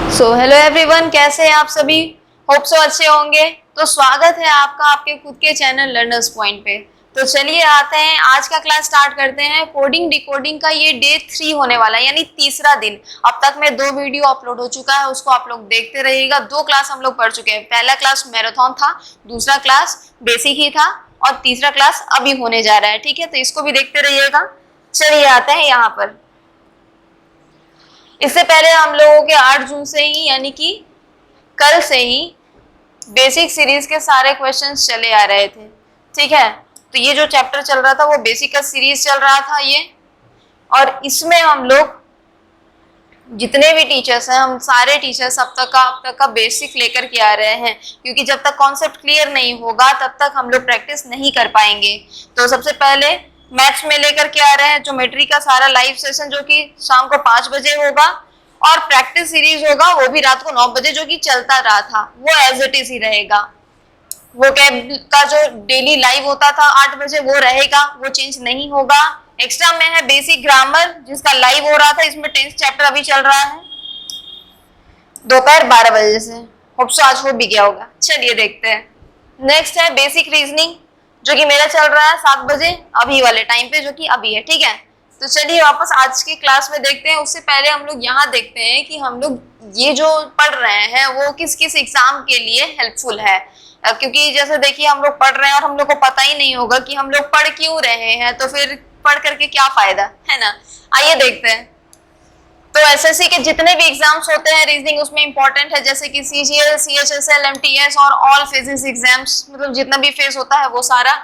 So hello everyone, कैसे हैं आप सभी। होप सो अच्छे होंगे। तो स्वागत है आपका आपके खुद के चैनल लर्नर्स पॉइंट पे। तो चलिए आते हैं, आज का क्लास स्टार्ट करते हैं। कोडिंग डिकोडिंग का ये डे 3 होने वाला है, यानी तीसरा दिन। अब तक में 2 वीडियो अपलोड हो चुका है, उसको आप लोग देखते रहिएगा। 2 क्लास हम लोग पढ़ चुके हैं। पहला क्लास मैराथन था, दूसरा क्लास बेसिक ही था और तीसरा क्लास अभी होने जा रहा है। ठीक है, तो इसको भी देखते रहिएगा। चलिए आते हैं यहाँ पर। इससे पहले हम लोगों के 8 जून से ही, यानी कि कल से ही बेसिक सीरीज के सारे क्वेश्चंस चले आ रहे थे। ठीक है, तो ये जो चैप्टर चल रहा था वो बेसिक का सीरीज चल रहा था ये। और इसमें हम लोग जितने भी टीचर्स हैं, हम सारे टीचर्स अब तक का बेसिक लेकर के आ रहे हैं, क्योंकि जब तक कॉन्सेप्ट क्लियर नहीं होगा तब तक हम लोग प्रैक्टिस नहीं कर पाएंगे। तो सबसे पहले मैथ्स में लेकर के आ रहे हैं ज्योमेट्री का सारा लाइव सेशन, जो कि शाम को 5 बजे होगा। और प्रैक्टिस सीरीज होगा वो भी रात को 9 बजे, जो कि चलता रहा था, वो एज इट इज ही रहेगा। वो कैब का जो डेली लाइव होता था 8 बजे, वो रहेगा, वो चेंज नहीं होगा। एक्स्ट्रा में है बेसिक ग्रामर, जिसका लाइव हो रहा था, इसमें 10th चैप्टर अभी चल रहा है दोपहर 12 बजे से। होप सो आज हो भी गया होगा। चलिए देखते हैं। नेक्स्ट है बेसिक रीजनिंग, जो कि मेरा चल रहा है 7 बजे अभी वाले टाइम पे, जो कि अभी है। ठीक है, तो चलिए वापस आज की क्लास में देखते हैं। उससे पहले हम लोग यहाँ देखते हैं कि हम लोग ये जो पढ़ रहे हैं वो किस किस एग्जाम के लिए हेल्पफुल है। क्योंकि जैसे देखिए, हम लोग पढ़ रहे हैं और हम लोग को पता ही नहीं होगा कि हम लोग पढ़ क्यों रहे हैं, तो फिर पढ़ करके क्या फायदा है ना। आइए देखते हैं। तो एसएससी के जितने भी एग्जाम्स होते हैं रीजनिंग उसमें इंपॉर्टेंट है, जैसे कि सीजीएल, सीएचएसएल, एमटीएस और ऑल फेजेस एग्जाम्स, मतलब जितना भी फेज होता है वो सारा।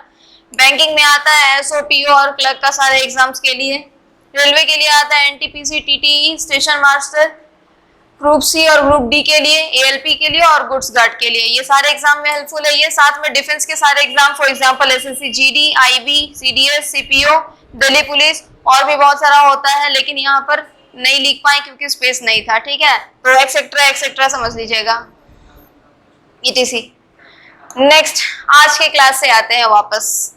बैंकिंग में आता है एसओ, पीओ और क्लर्क का सारे एग्जाम्स के लिए। रेलवे के लिए आता है NTPC, TTE, station master, group C और ग्रुप डी के लिए, एएलपी के लिए और गुड्स गार्ड के लिए। ये सारे एग्जाम में हेल्पफुल है ये। साथ में डिफेंस के सारे exam, for example SSC GD, IB, CDS, CPO, Delhi police और भी बहुत सारा होता है, लेकिन यहाँ पर नहीं लिख पाए क्योंकि स्पेस नहीं था। ठीक है, तो एक्सेट्रा एक्सेट्रा समझ लीजिएगा, ईटीसी। नेक्स्ट आज के क्लास से आते हैं वापस।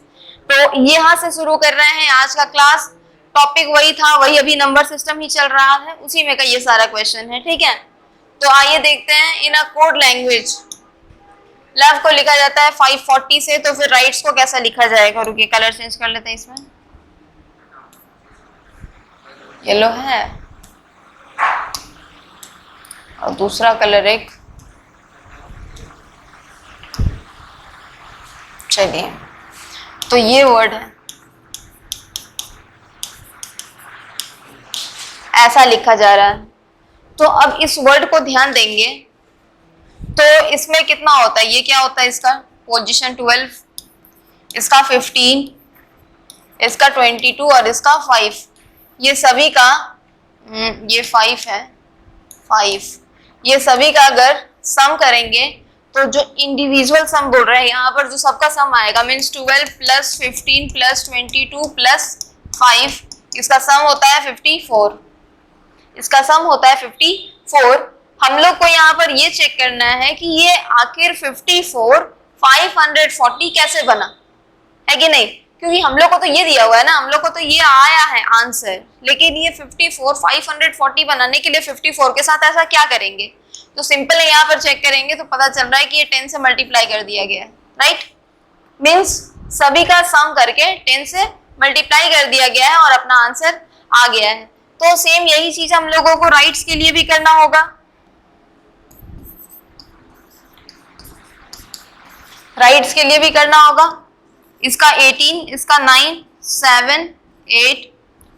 तो यहाँ से शुरू कर रहे हैं आज का क्लास। टॉपिक वही था, वही अभी नंबर सिस्टम ही चल रहा है, उसी में का ये सारा क्वेश्चन है। ठीक है, तो आइए देखते हैं। In a code language left को लिखा जाता है 540 से, तो फिर राइट्स को कैसा लिखा जाएगा। रुकिए, कलर चेंज कर लेते हैं। इसमें येलो है और दूसरा कलर एक, चलिए, तो ये वर्ड है, ऐसा लिखा जा रहा है। तो अब इस वर्ड को ध्यान देंगे तो इसमें कितना होता है, ये क्या होता है, इसका पोजीशन 12, इसका 15, इसका 22 और इसका 5। ये सभी का ये 5 है, 5, ये सभी का अगर सम करेंगे तो जो इंडिविजुअल सम बोल रहे हैं यहाँ पर, जो सबका सम आएगा, मीन्स 12 प्लस 15 प्लस 22 प्लस 5, इसका सम होता है 54। इसका सम होता है 54। हम लोग को यहाँ पर ये चेक करना है कि ये आखिर 54 540 कैसे बना, है कि नहीं। क्योंकि हम लोग को तो ये दिया हुआ है ना, हम लोग को तो ये आया है आंसर, लेकिन ये 54 540 बनाने के लिए 54 के साथ ऐसा क्या करेंगे। तो सिंपल है, यहाँ पर चेक करेंगे तो पता चल रहा है कि ये 10 से मल्टीप्लाई कर दिया गया है। राइट, मीन्स सभी का सम करके 10 से मल्टीप्लाई कर दिया गया है और अपना आंसर आ गया है। तो सेम यही चीज हम लोगों को राइट्स के लिए भी करना होगा। राइट्स के लिए भी करना होगा। इसका 18, इसका 9, 7, 8,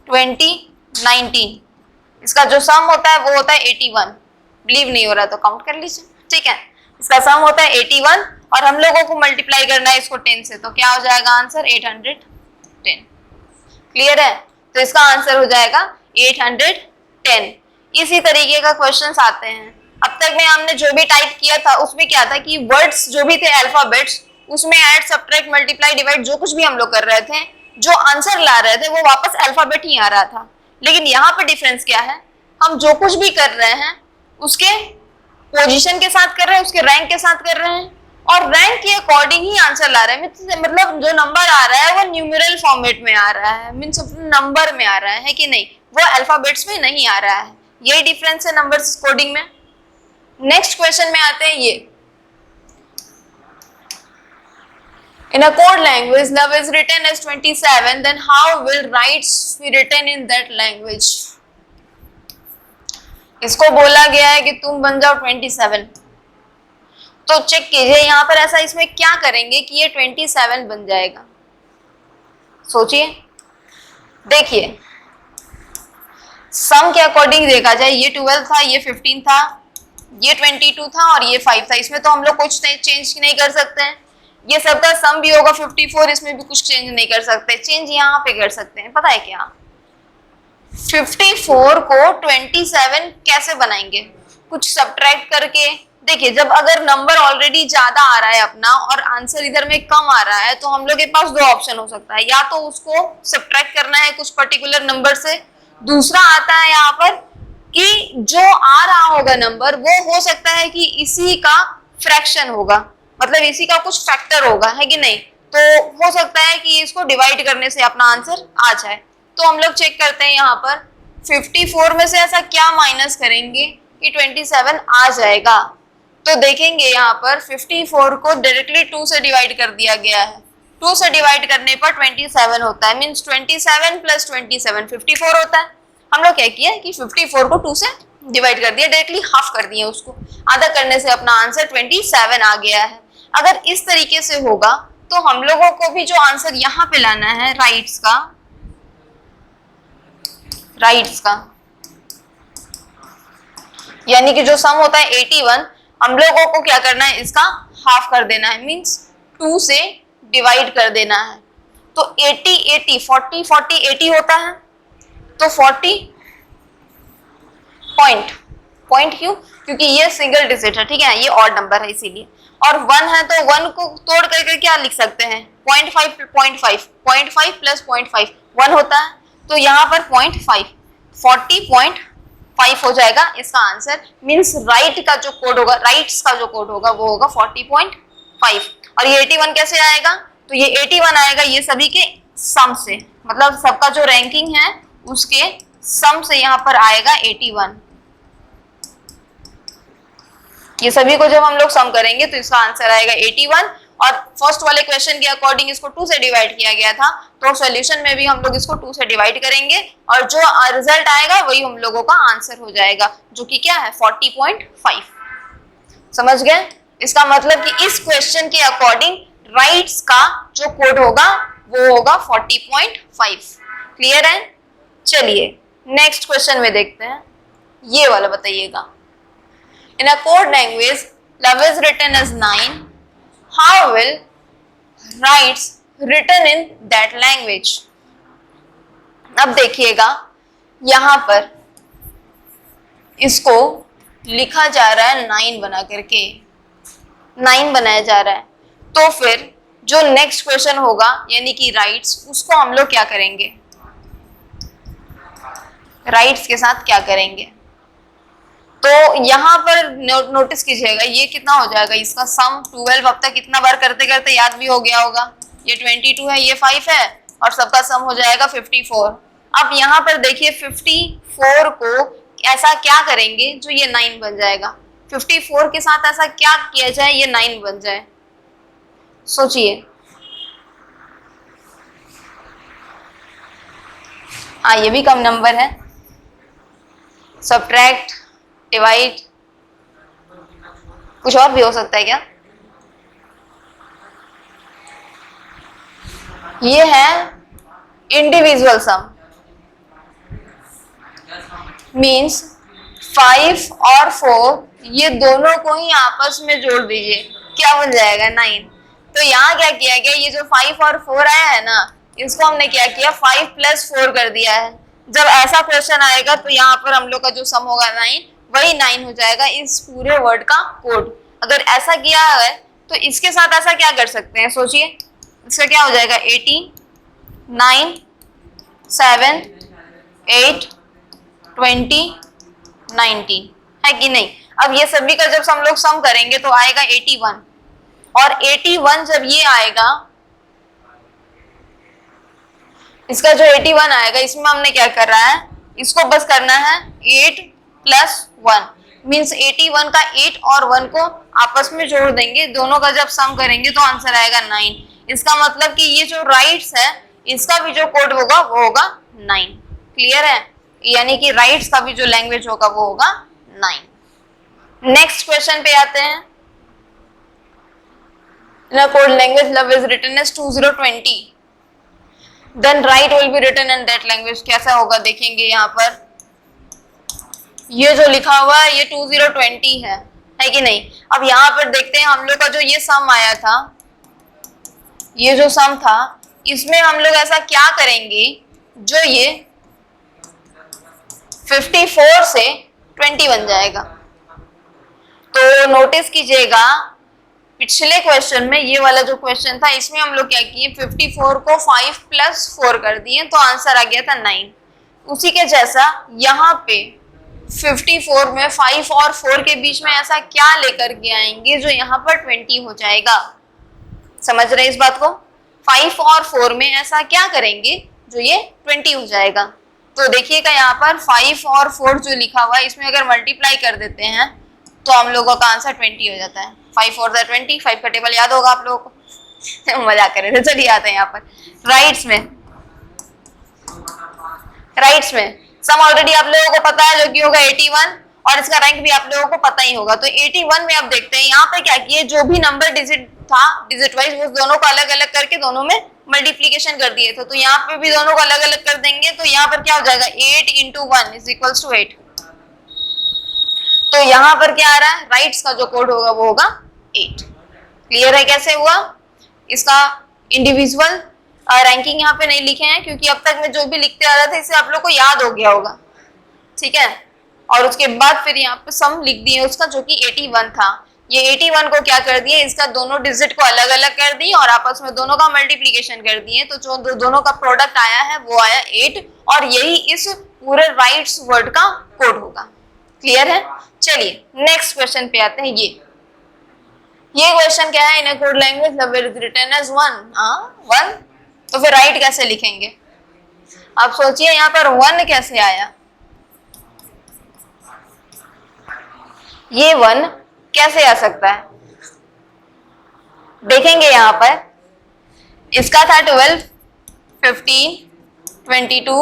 20, 19, इसका जो सम होता है वो होता है 81। बिलीव नहीं हो रहा तो काउंट कर लीजिए। ठीक है, इसका सम होता है 81 और हम लोगों को मल्टीप्लाई करना है इसको 10 से, तो क्या हो जाएगा आंसर 810। क्लियर है, तो इसका आंसर हो जाएगा 810। इसी तरीके का क्वेश्चंस आते हैं। अब तक में हमने जो भी टाइप किया था उसमें क्या था कि वर्ड्स जो भी थे अल्फाबेट्स, उसमें ऐड, सब्ट्रैक्ट, मल्टीप्लाई, डिवाइड जो कुछ भी हम लोग कर रहे थे, जो आंसर ला रहे थे वो वापस अल्फाबेट ही आ रहा था। लेकिन यहाँ पे डिफरेंस क्या है, हम जो कुछ भी कर रहे हैं उसके पोजीशन के साथ कर रहे हैं, उसके रैंक के साथ कर रहे हैं और रैंक के अकॉर्डिंग ही आंसर ला रहे हैं। मतलब जो नंबर आ रहा है वो न्यूमेरल फॉर्मेट में आ रहा है, मीन्स नंबर में आ रहा है कि नहीं, वो अल्फाबेट्स में नहीं आ रहा है। यही डिफरेंस है नंबर्स कोडिंग में। नेक्स्ट क्वेश्चन में आते हैं ये, in a code language love is written as 27, then how will rights be written in that language? इसको बोला गया है कि तुम बन जाओ 27, तो चेक कीजिए यहाँ पर ऐसा इसमें क्या करेंगे कि ये 27 बन जाएगा। सोचिए, देखिए सम के अकॉर्डिंग देखा जाए, ये 12 था, ये 15 था, ये 22 था और ये 5 था, इसमें तो हम लोग कुछ चेंज नहीं कर सकते हैं। ये सबका सम भी होगा 54, इसमें भी कुछ चेंज नहीं कर सकते। चेंज यहाँ पे कर सकते हैं, पता है क्या? 54 को 27 कैसे बनाएंगे? कुछ सब्ट्रैक्ट करके। देखिए जब अगर नंबर ऑलरेडी ज्यादा आ रहा है अपना और आंसर इधर में कम आ रहा है, तो हम लोग के पास दो ऑप्शन हो सकता है, या तो उसको सब्ट्रैक्ट करना है कुछ पर्टिकुलर नंबर से, दूसरा आता है यहाँ पर कि जो आ रहा होगा नंबर वो हो सकता है कि इसी का फ्रैक्शन होगा, मतलब इसी का कुछ फैक्टर होगा, है कि नहीं? तो हो सकता है कि इसको डिवाइड करने से अपना आंसर आ जाए। तो हम लोग चेक करते हैं यहाँ पर 54 में से ऐसा क्या माइनस करेंगे कि 27 आ जाएगा। तो देखेंगे यहाँ पर 54 को डायरेक्टली 2 से डिवाइड कर दिया गया है, 2 से डिवाइड करने पर 27 होता है, मीन्स 27 प्लस 27 54 होता है। हम लोग क्या किया कि 54 को 2 से डिवाइड कर दिया, डायरेक्टली हाफ कर दिया, उसको आधा करने से अपना आंसर 27 आ गया है। अगर इस तरीके से होगा तो हम लोगों को भी जो आंसर यहाँ पे लाना है राइट्स का, यानी कि जो सम होता है 81, हम लोगों को क्या करना है, इसका हाफ कर देना है, मींस 2 से डिवाइड कर देना है। तो 80 80 40 40 80 होता है, तो 40 पॉइंट क्यों? क्योंकि ये सिंगल डिजिट है, ठीक है, ये ऑड नंबर है इसीलिए। और 1 है तो 1 को तोड़ करके क्या लिख सकते हैं, 0.5 प्लस 0.5 1 होता है, तो यहाँ पर 0.5 40.5 हो जाएगा इसका आंसर। मींस राइट्स का जो कोड होगा वो होगा 40.5। और ये 81 कैसे आएगा? तो ये 81 आएगा ये सभी के सम से, मतलब सबका जो रैंकिंग है उसके सम से यहाँ पर आएगा 81। ये सभी को जब हम लोग सम करेंगे तो इसका आंसर आएगा 81। और फर्स्ट वाले क्वेश्चन के अकॉर्डिंग इसको 2 से डिवाइड किया गया था, तो सॉल्यूशन में भी हम लोग इसको 2 से डिवाइड करेंगे और जो रिजल्ट आएगा वही हम लोगों का आंसर हो जाएगा, जो कि क्या है 40.5। समझ गए? इसका मतलब कि इस क्वेश्चन के अकॉर्डिंग राइट्स का जो कोड होगा वो होगा 40.5। क्लियर है? चलिए नेक्स्ट क्वेश्चन में देखते हैं, ये वाला बताइएगा। In a code language, love is written as 9. How will rights written in that language? अब देखिएगा यहाँ पर इसको लिखा जा रहा है 9 बना करके, 9 बनाया जा रहा है। तो फिर जो नेक्स्ट क्वेश्चन होगा यानी कि राइट्स, उसको हम लोग क्या करेंगे, राइट्स के साथ क्या करेंगे? तो यहाँ पर नोटिस कीजिएगा ये कितना हो जाएगा, इसका सम 12। अब तक इतना बार करते करते याद भी हो गया होगा, ये 22 है, ये 5 है और सबका सम हो जाएगा 54। अब यहाँ पर देखिए 54 को ऐसा क्या करेंगे जो ये 9 बन जाएगा, 54 के साथ ऐसा क्या किया जाए ये 9 बन जाए? सोचिए। हाँ ये भी कम नंबर है, सब्ट्रैक्ट, डिवाइड, कुछ और भी हो सकता है क्या? ये है इंडिविजुअल सम, मींस 5 और 4 ये दोनों को ही आपस में जोड़ दीजिए, क्या बन जाएगा 9। तो यहाँ क्या किया गया, ये जो 5 और 4 आया है ना, इसको हमने क्या किया 5 प्लस 4 कर दिया है। जब ऐसा क्वेश्चन आएगा तो यहाँ पर हम लोग का जो सम होगा 9, वही 9 हो जाएगा इस पूरे वर्ड का कोड। अगर ऐसा किया है तो इसके साथ ऐसा क्या कर सकते हैं, सोचिए। इसका क्या हो जाएगा 18 9 7 8 20 90, है कि नहीं? अब ये सभी का जब हम लोग सम करेंगे तो आएगा 81, और 81 जब ये आएगा, इसका जो 81 आएगा इसमें हमने क्या कर रहा है, इसको बस करना है 8 प्लस 1, मीन्स 81 का 8 और 1 को आपस में जोड़ देंगे, दोनों का जब सम करेंगे तो आंसर आएगा 9। इसका मतलब कि ये जो राइट्स है इसका भी जो कोड होगा वो होगा 9। क्लियर है? यानी कि राइट्स का भी जो लैंग्वेज होगा वो होगा 9। नेक्स्ट क्वेश्चन पे आते हैं। In a code language love is written as 2020, then right will be written in that language। कैसा होगा देखेंगे यहाँ पर, ये जो लिखा हुआ है ये 2020 है कि नहीं। अब यहाँ पर देखते हैं हम लोग का जो ये सम आया था, ये जो सम था इसमें हम लोग ऐसा क्या करेंगे, जो ये 54 से 20 बन जाएगा। तो नोटिस कीजिएगा पिछले क्वेश्चन में ये वाला जो क्वेश्चन था इसमें हम लोग क्या किए, 54 को 5 + 4 कर दिए तो आंसर आ गया था 9। उसी के जैसा यहाँ पे 54 में 5 और 4 के बीच में ऐसा क्या लेकर के आएंगे जो यहाँ पर 20 हो जाएगा। समझ रहे हैं इस बात को? 5 और 4 में ऐसा क्या करेंगे जो ये 20 हो जाएगा। तो देखिएगा यहाँ पर 5 और 4 जो लिखा हुआ है इसमें अगर मल्टीप्लाई कर देते हैं तो हम लोगों का आंसर 20 हो जाता है। 5 4 20, 5 का टेबल याद होगा आप लोगों को। मजाक कर रहे थे। चलिए आते हैं यहाँ पर राइट्स में सम ऑलरेडी आप लोगों को पता है जो कि होगा 81 और इसका रैंक भी आप लोगों को पता ही होगा। तो 81 में आप देखते हैं यहाँ पे क्या किए, जो भी नंबर डिजिट था डिजिट वाइज वो दोनों को अलग अलग करके दोनों में मल्टीप्लीकेशन कर दिए थे। तो यहाँ पे भी दोनों को अलग अलग कर देंगे तो यहाँ पर क्या हो जाएगा 8 × 1 = 8। तो यहाँ पर क्या आ रहा है, राइट्स का जो कोड होगा वो होगा 8। क्लियर है कैसे हुआ? इसका इंडिविजुअल रैंकिंग यहाँ पे नहीं लिखे हैं क्योंकि अब तक मैं जो भी लिखते आ रहा था इससे आप लोग को याद हो गया होगा। ठीक है, और उसके बाद फिर यहाँ पे सम लिख दिए उसका जो कि 81 था। ये 81 को क्या कर दिए, इसका दोनों डिजिट को अलग अलग कर दिए और आपस में दोनों का मल्टीप्लीकेशन कर दिए। तो जो दोनों का प्रोडक्ट आया है वो आया 8 और यही इस पूरे राइट्स वर्ड का कोड होगा। क्लियर है? चलिए नेक्स्ट क्वेश्चन पे आते हैं। ये क्वेश्चन क्या है, in a code language love is written as 1। तो फिर राइट कैसे लिखेंगे? आप सोचिए यहाँ पर 1 कैसे आया, ये 1 कैसे आ सकता है? देखेंगे यहाँ पर इसका था 12 15 22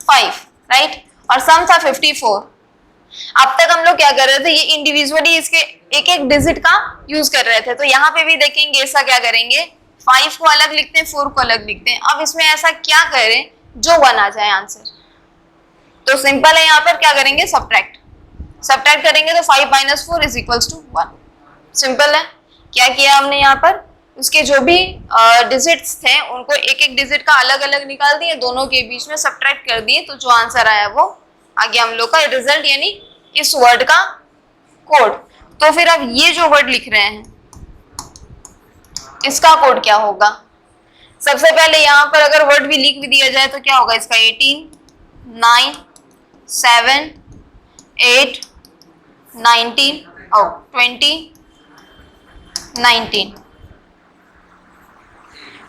5 राइट, और सम था 54। अब तक हम लोग क्या कर रहे थे, ये इंडिविजुअली इसके एक एक डिजिट का यूज कर रहे थे। तो यहाँ पे भी देखेंगे ऐसा क्या करेंगे, 5 को अलग लिखते हैं 4 को अलग लिखते हैं। अब इसमें ऐसा क्या करें जो 1 आ जाए आंसर। तो सिंपल है, यहाँ पर क्या करेंगे सब्ट्रैक्ट करेंगे तो 5 - 4 = 1। सिंपल है। क्या किया हमने यहाँ पर, उसके जो भी डिजिट्स थे उनको एक एक डिजिट का अलग अलग निकाल दिए, दोनों के बीच में सब्ट्रैक्ट कर दिए तो जो आंसर आया वो आ गया हम लोग का रिजल्ट, यानी इस वर्ड का कोड। तो फिर अब ये जो वर्ड लिख रहे हैं इसका कोड क्या होगा? सबसे पहले यहाँ पर अगर वर्ड भी लिख भी दिया जाए तो क्या होगा इसका, 18 9 7 8 19 20 19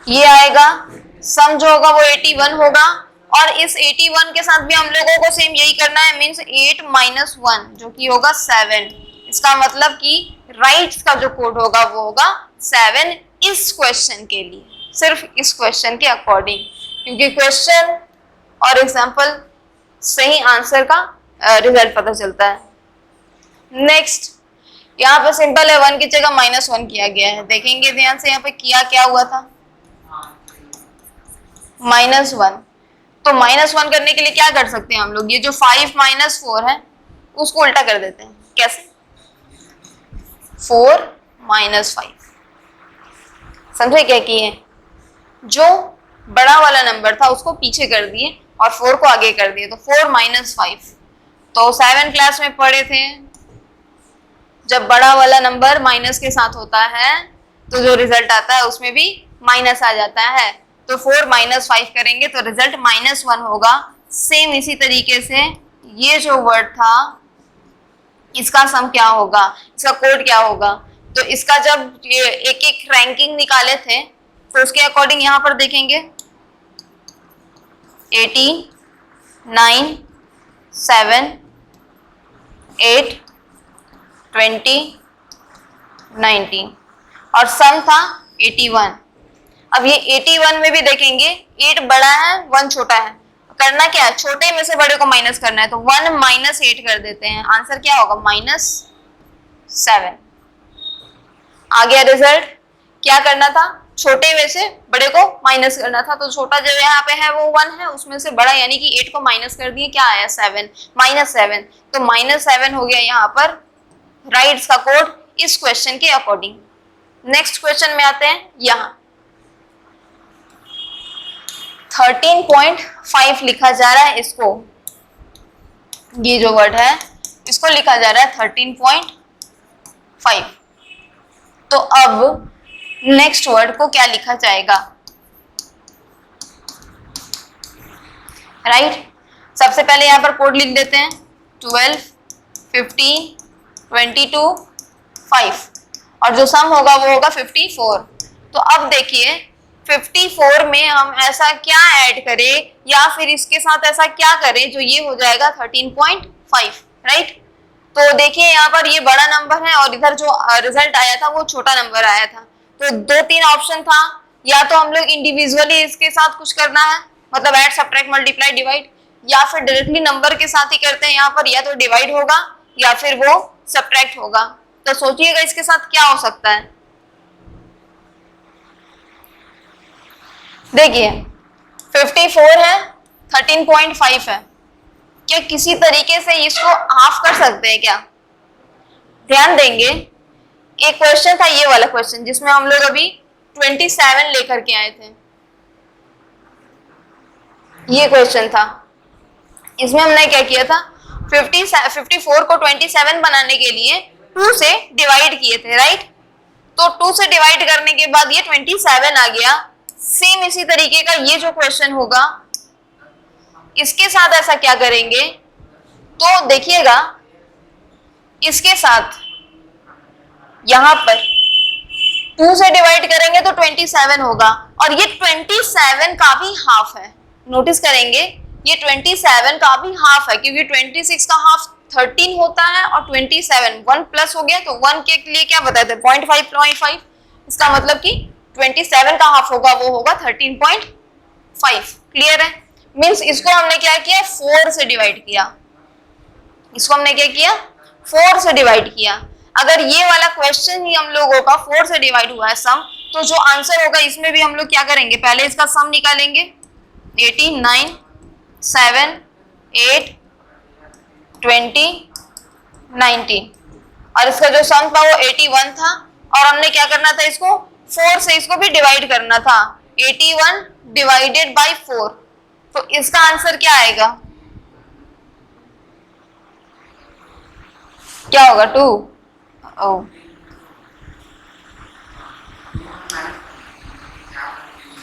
ये आएगा। सम जो होगा वो 81 होगा और इस 81 के साथ भी हम लोगों को सेम यही करना है, मींस 8 - 1 जो कि होगा 7। इसका मतलब कि राइट्स का जो कोड होगा वो होगा 7 इस क्वेश्चन के लिए, सिर्फ इस क्वेश्चन के अकॉर्डिंग, क्योंकि क्वेश्चन और एग्जाम्पल से ही आंसर का रिजल्ट पता चलता है। नेक्स्ट यहाँ पे सिंपल है, 1 की जगह -1 किया गया है। देखेंगे ध्यान से यहाँ पे किया क्या हुआ था, -1। तो -1 करने के लिए क्या कर सकते हैं हम लोग, ये जो 5 - 4 है उसको उल्टा कर देते हैं। कैसे? 4 - 5। समझे क्या किए, जो बड़ा वाला नंबर था उसको पीछे कर दिए और 4 को आगे कर दिए। तो 4 - 5। तो 7 क्लास में पढ़े थे, जब बड़ा वाला नंबर माइनस के साथ होता है तो जो रिजल्ट आता है उसमें भी माइनस आ जाता है। तो 4 - 5 करेंगे तो रिजल्ट -1 होगा। सेम इसी तरीके से ये जो वर्ड था इसका सम क्या होगा, इसका कोड क्या होगा। तो इसका जब ये एक एक रैंकिंग निकाले थे तो उसके अकॉर्डिंग यहाँ पर देखेंगे 18 9 7 8 20, 19 और सम था 81। अब ये 81 में भी देखेंगे 8 बड़ा है 1 छोटा है, करना क्या है, छोटे में से बड़े को माइनस करना है, तो 1 माइनस 8 कर देते हैं, आंसर क्या होगा -7। आ गया रिजल्ट। क्या करना था, छोटे में से बड़े को माइनस करना था, तो छोटा जो यहाँ पे है वो 1 है, उसमें से बड़ा यानी कि 8 को माइनस कर दिए, क्या आया 7, -7, तो -7 हो गया यहाँ पर राइट्स का कोड इस क्वेश्चन के अकॉर्डिंग। नेक्स्ट क्वेश्चन में आते हैं, यहाँ 13.5 लिखा जा रहा है, इसको ये जो वर्ड है इसको लिखा जा रहा है 13.5। तो अब नेक्स्ट वर्ड को क्या लिखा जाएगा, राइट। सबसे पहले यहां पर कोड लिख देते हैं 12, 15, 22, 5 और जो सम होगा वो होगा 54। तो अब देखिए 54 में हम ऐसा क्या ऐड करें या फिर इसके साथ ऐसा क्या करें जो ये हो जाएगा 13.5, राइट। तो देखिए यहाँ पर ये बड़ा नंबर है और इधर जो रिजल्ट आया था वो छोटा नंबर आया था, तो 2-3 ऑप्शन था, या तो हम लोग इंडिविजुअली इसके साथ कुछ करना है, मतलब ऐड सब्ट्रैक्ट मल्टीप्लाई डिवाइड, या फिर डायरेक्टली नंबर के साथ ही करते हैं, यहाँ पर या तो डिवाइड होगा या फिर वो सब्ट्रैक्ट होगा। तो सोचिएगा इसके साथ क्या हो सकता है। देखिए 54 है, 13.5 है, क्या किसी तरीके से इसको हाफ कर सकते हैं क्या? ध्यान देंगे, एक क्वेश्चन था ये वाला क्वेश्चन जिसमें हम लोग अभी 27 लेकर के आए थे, ये क्वेश्चन था। इसमें हमने क्या किया था, 54 को 27 बनाने के लिए 2 से डिवाइड किए थे, राइट। तो 2 से डिवाइड करने के बाद ये 27 आ गया। सेम इसी तरीके का ये जो क्वेश्चन होगा इसके साथ ऐसा क्या करेंगे, तो देखिएगा इसके साथ यहां पर 2 से डिवाइड करेंगे तो 27 होगा और ये 27 का भी हाफ है। नोटिस करेंगे ये 27 का भी हाफ है, क्योंकि 26 का हाफ 13 होता है और 27 1 प्लस हो गया, तो 1 के लिए क्या बताए थे 0.5, इसका मतलब कि 27 का हाफ होगा वो होगा 13.5। क्लियर है, मीन्स इसको हमने क्या किया 4 से डिवाइड किया, इसको हमने क्या किया 4 से डिवाइड किया। अगर ये वाला क्वेश्चन ही हम लोगों का 4 से डिवाइड हुआ है सम, तो जो आंसर होगा इसमें भी हम लोग क्या करेंगे, पहले इसका सम निकालेंगे 89, 7, 8, 20, 19 और इसका जो सम था वो 81 था और हमने क्या करना था, इसको 4 से इसको भी डिवाइड करना था, 81 डिवाइडेड बाय 4, तो इसका आंसर क्या आएगा, क्या होगा 2।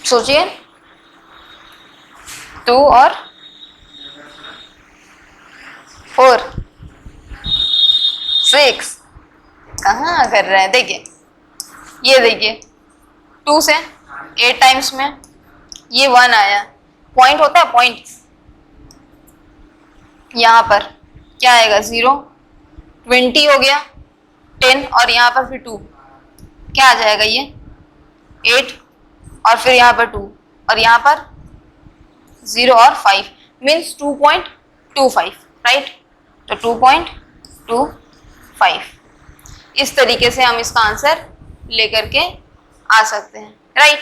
सोचिए 2 और 4, 6 कहाँ कर रहे हैं। देखिए ये देखिए 2 से 8 टाइम्स में ये 1 आया, पॉइंट होता है पॉइंट, यहाँ पर क्या आएगा 0, 20 हो गया 10 और यहाँ पर फिर 2, क्या आ जाएगा ये 8 और फिर यहाँ पर 2 और यहाँ पर 0 और 5 मीन्स 2.25, राइट। तो 2.25 इस तरीके से हम इसका आंसर लेकर के आ सकते हैं, राइट।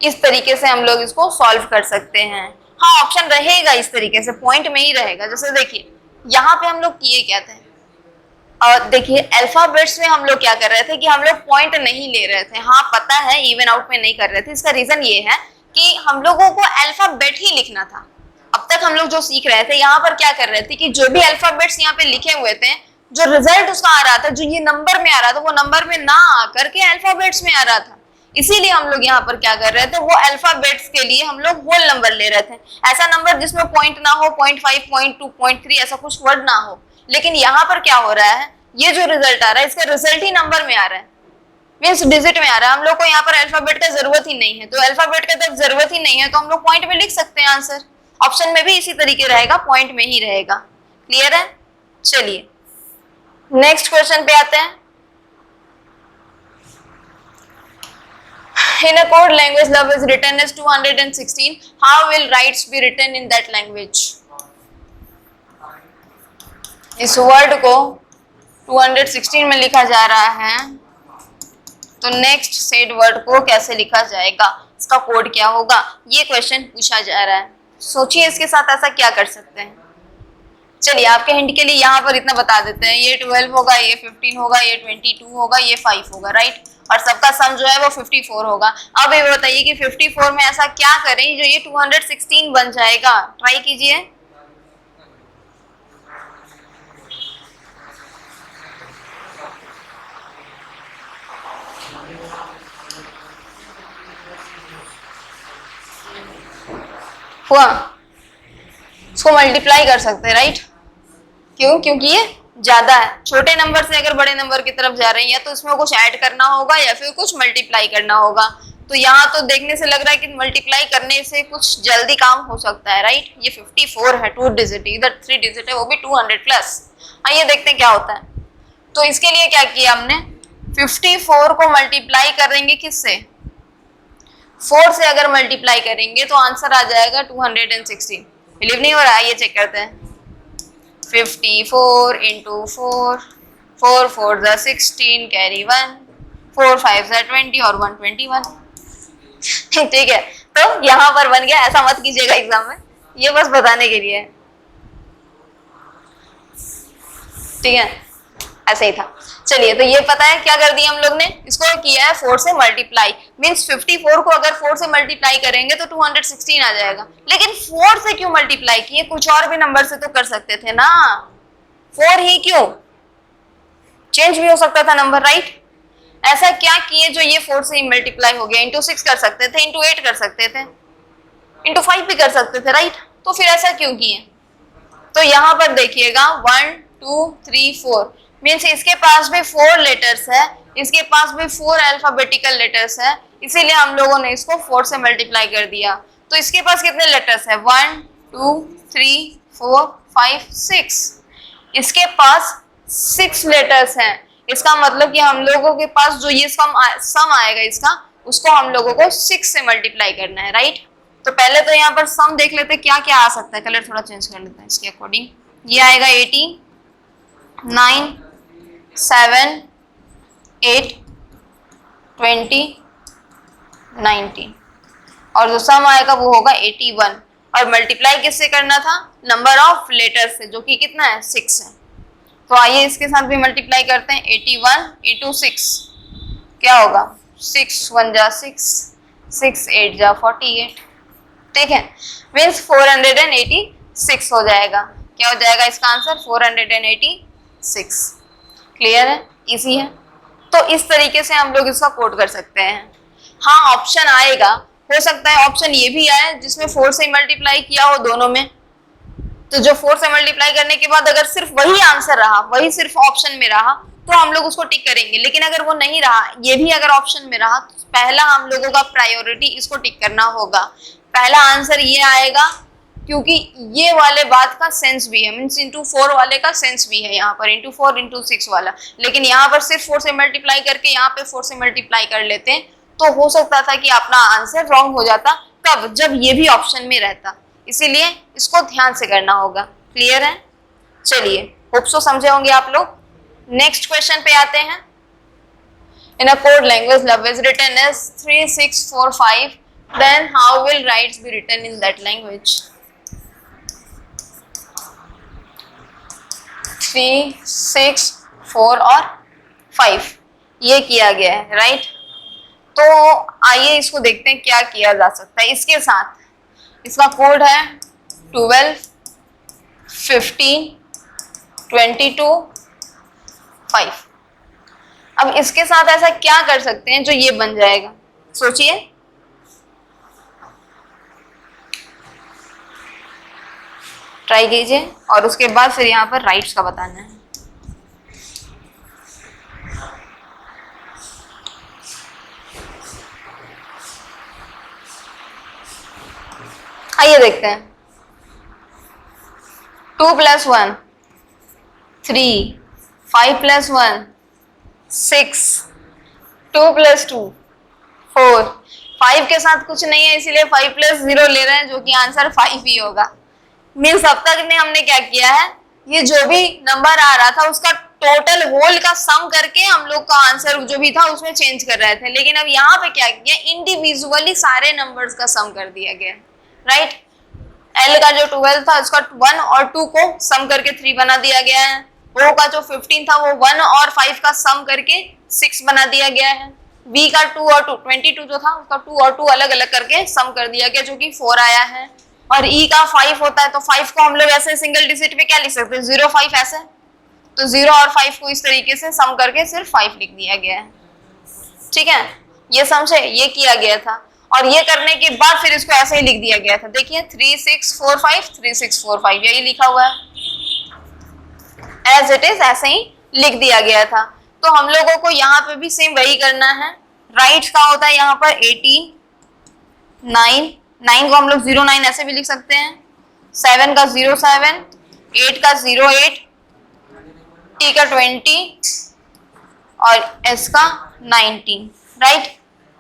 इस तरीके से हम लोग इसको सॉल्व कर सकते हैं। हाँ ऑप्शन रहेगा इस तरीके से, पॉइंट में ही रहेगा। जैसे देखिए यहाँ पे हम लोग किए क्या थे, और देखिए अल्फाबेट्स में हम लोग क्या कर रहे थे कि हम लोग पॉइंट नहीं ले रहे थे। हाँ पता है इवन आउट में नहीं कर रहे थे, इसका रीजन ये है कि हम लोगों को अल्फाबेट ही लिखना था। अब तक हम लोग जो सीख रहे थे यहाँ पर क्या कर रहे थे कि जो भी अल्फाबेट्स यहाँ पे लिखे हुए थे, जो रिजल्ट उसका आ रहा था, जो ये नंबर में आ रहा था, वो नंबर में ना आकर के अल्फाबेट्स में आ रहा था। इसीलिए हम लोग यहाँ पर क्या कर रहे थे, वो अल्फाबेट्स के लिए हम लोग होल नंबर ले रहे थे, ऐसा नंबर जिसमें पॉइंट ना हो, 0.5, 0.2, 0.3 ऐसा कुछ वर्ड ना हो। लेकिन यहाँ पर क्या हो रहा है, ये जो रिजल्ट आ रहा है इसका रिजल्ट ही नंबर में आ रहा है, मीन्स डिजिट में आ रहा है। हम लोग को यहाँ पर अल्फाबेट का जरूरत ही नहीं है, तो अल्फाबेट का जब जरूरत ही नहीं है तो हम लोग पॉइंट में लिख सकते हैं आंसर। ऑप्शन में भी इसी तरीके रहेगा, पॉइंट में ही रहेगा। क्लियर है, चलिए नेक्स्ट क्वेश्चन पे आते हैं। In a code language, love is written as 216. How will rights be written in that language? इस वर्ड को 216 में लिखा जा रहा है, तो नेक्स्ट सेड वर्ड को कैसे लिखा जाएगा, इसका कोड क्या होगा, ये क्वेश्चन पूछा जा रहा है। सोचिए इसके साथ ऐसा क्या कर सकते हैं। चलिए आपके हिंट के लिए यहाँ पर इतना बता देते हैं, ये 12 होगा, ये 15 होगा, ये 22 होगा, ये 5 होगा, राइट। और सबका सम जो है वो 54 होगा। अब ये बताइए कि 54 में ऐसा क्या करें जो ये 216 बन जाएगा। ट्राई कीजिए। हुआ, इसको मल्टीप्लाई कर सकते हैं, राइट। क्यों? क्योंकि ये ज्यादा है। छोटे नंबर से अगर बड़े नंबर की तरफ जा रहे हैं, या तो इसमें कुछ ऐड करना होगा या फिर कुछ मल्टीप्लाई करना होगा। तो यहाँ तो देखने से लग रहा है कि मल्टीप्लाई करने से कुछ जल्दी काम हो सकता है, राइट। ये 54 है, 2 डिजिट, इधर 3 डिजिट है, वो भी 200 प्लस। आइए देखते हैं क्या होता है। तो इसके लिए क्या किया हमने, 54 को मल्टीप्लाई करेंगे किससे, 4 से अगर मल्टीप्लाई करेंगे तो आंसर आ जाएगा 216। बिलीव नहीं हो रहा, ये चेक करते हैं। 54 इंटू 4, 4 4 ज़ा 16, कैरी 1, 4 5 ज़ा 20 और 121। ठीक है, तो यहाँ पर बन गया। ऐसा मत कीजिएगा एग्जाम में, ये बस बताने के लिए है, ठीक है, ऐसे ही था। चलिए, तो ये पता है क्या कर दिया हम लोग ने, इसको किया है 4 से मल्टीप्लाई। मींस 54 को अगर 4 से मल्टीप्लाई करेंगे तो 216 आ जाएगा। लेकिन 4 से क्यों मल्टीप्लाई किए, कुछ और भी नंबर से तो कर सकते थे ना, 4 ही क्यों, चेंज भी हो सकता था नंबर, राइट। ऐसा क्या किए जो ये 4 से ही मल्टीप्लाई हो गया। इंटू 6 कर सकते थे, इंटू 8 कर सकते थे, इंटू 5 भी कर सकते थे, राइट। तो फिर ऐसा क्यों किए। तो यहाँ पर देखिएगा 1 2 3 4 मीन्स इसके पास भी 4 लेटर्स है, इसके पास भी 4 अल्फाबेटिकल लेटर्स है, इसीलिए हम लोगों ने इसको 4 से मल्टीप्लाई कर दिया। तो इसके पास कितने लेटर्स है, 1 2 3 4 5 6, इसके पास 6 लेटर्स हैं। इसका मतलब कि हम लोगों के पास जो ये सम आएगा इसका, उसको हम लोगों को 6 से मल्टीप्लाई करना है, राइट। तो पहले तो यहाँ पर सम देख लेते हैं क्या क्या आ सकता है। कलर थोड़ा चेंज कर लेते हैं इसके अकॉर्डिंग। ये आएगा 80, 9 7 8 20 19, और जो सम आएगा वो होगा 81। और मल्टीप्लाई किससे करना था, नंबर ऑफ लेटर्स से, जो कि कितना है, 6 है। तो आइए इसके साथ भी मल्टीप्लाई करते हैं। 81 इंटू 6 क्या होगा, 6 1 जा 6, 6 8 जा 48, ठीक है। मीन्स 486 हो जाएगा। क्या हो जाएगा इसका आंसर, 486। क्लियर है, इजी है। तो इस तरीके से हम लोग इसका कोड कर सकते हैं। हाँ, ऑप्शन आएगा, हो सकता है ऑप्शन ये भी आए जिसमें 4 से मल्टीप्लाई किया हो दोनों में। तो जो 4 से मल्टीप्लाई करने के बाद अगर सिर्फ वही आंसर रहा, वही सिर्फ ऑप्शन में रहा, तो हम लोग उसको टिक करेंगे। लेकिन अगर वो नहीं रहा, ये भी अगर ऑप्शन में रहा, तो पहला हम लोगों का प्रायोरिटी इसको टिक करना होगा। पहला आंसर ये आएगा, क्योंकि ये वाले बात का सेंस भी है, मीन्स इंटू 4 वाले का सेंस भी है यहाँ पर, इंटू 4 इंटू 6 वाला। लेकिन यहाँ पर सिर्फ 4 से मल्टीप्लाई करके यहाँ पे 4 से मल्टीप्लाई कर लेते हैं, तो हो सकता था कि अपना आंसर रॉन्ग हो जाता। कब, जब ये भी ऑप्शन में रहता। इसीलिए इसको ध्यान से करना होगा। क्लियर है, चलिए, होप सो समझे होंगे आप लोग। नेक्स्ट क्वेश्चन पे आते हैं। In a code language love is written as 3 6 4 5, then how will rights be written in that language. 3 6 4 और 5 ये किया गया है, राइट। तो आइए इसको देखते हैं क्या किया जा सकता है इसके साथ। इसका कोड है 12 15 22 5। अब इसके साथ ऐसा क्या कर सकते हैं जो ये बन जाएगा, सोचिए। ट्राई कीजिए और उसके बाद फिर यहाँ पर राइट्स का बताना है। आइए देखते हैं। 2 + 1 3 5 + 1 6, 2 + 2 4, 5 के साथ कुछ नहीं है इसीलिए 5 + 0 ले रहे हैं जो कि आंसर 5 ही होगा। मीन्स अब तक में हमने क्या किया है, ये जो भी नंबर आ रहा था उसका टोटल होल का सम करके हम लोग का आंसर जो भी था उसमें चेंज कर रहे थे, लेकिन अब यहाँ पे क्या किया, इंडिविजुअली सारे नंबर्स का सम कर दिया गया। राइट, एल का जो 12 था उसका 1 और 2 को सम करके 3 बना दिया गया है। ओ का जो 15 था वो 1 और 5 का सम करके 6 बना दिया गया है। वी का 2 और 2 22 जो था उसका 2 और 2 अलग अलग करके सम कर दिया गया जो कि 4 आया है। और ई का 5 होता है तो 5 को हम लोग ऐसे सिंगल डिजिट पे क्या लिख सकते हैं, 0 5 ऐसे, तो 0 और 5 को इस तरीके से सम करके सिर्फ 5 लिख दिया गया है। ठीक है, ये समझे, ये किया गया था। और ये करने के बाद फिर इसको ऐसे ही लिख दिया गया था, देखिए 3 6 4 5 3 6 4 5 यही लिखा हुआ है, एज इट इज ऐसे ही लिख दिया गया था। तो हम लोगों को यहाँ पे भी सेम वही करना है। राइट का होता है यहाँ पर 18 9, 9 को हम लोग 0 9 ऐसे भी लिख सकते हैं, 7 का 0 7, 8 का 0 8, टी का 20 और एस का 19। राइट,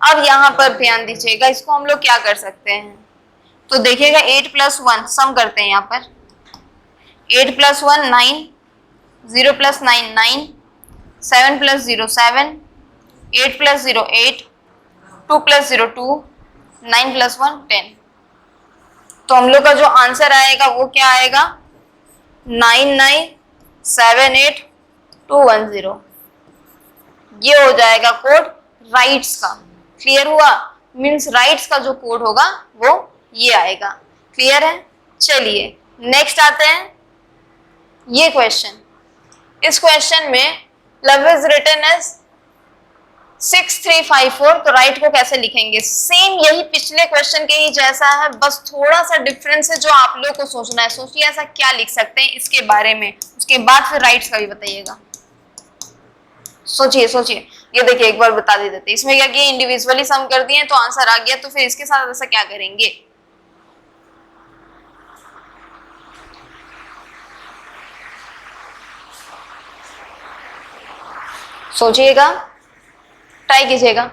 अब यहाँ पर ध्यान दीजिएगा, इसको हम लोग क्या कर सकते हैं, तो देखिएगा 8 + 1 सम करते हैं यहाँ पर, 8 + 1 9, 0 + 9 9, 7 + 0 7, 8 + 0 8, 2 + 0 2, 9 + 1 10। तो हम लोग का जो आंसर आएगा वो क्या आएगा, 9 9 7 8 2 1 0। ये हो जाएगा कोड राइट्स का। क्लियर हुआ, मीन्स राइट्स का जो कोड होगा वो ये आएगा। क्लियर है, चलिए नेक्स्ट आते हैं ये क्वेश्चन। इस क्वेश्चन में लव इज रिटन एज 6354, तो राइट को कैसे लिखेंगे, सेम यही पिछले क्वेश्चन के ही जैसा है, बस थोड़ा सा डिफरेंस है जो आप लोग को सोचना है। सोचिए ऐसा क्या लिख सकते हैं इसके बारे में, उसके बाद फिर राइट्स का भी बताइएगा। सोचिए सोचिए, ये देखिए एक बार बता देते, इसमें क्या किया, इंडिविजुअली सम कर दिए तो आंसर आ गया, तो फिर इसके साथ ऐसा क्या करेंगे, सोचिएगा, ट्राई कीजिएगा।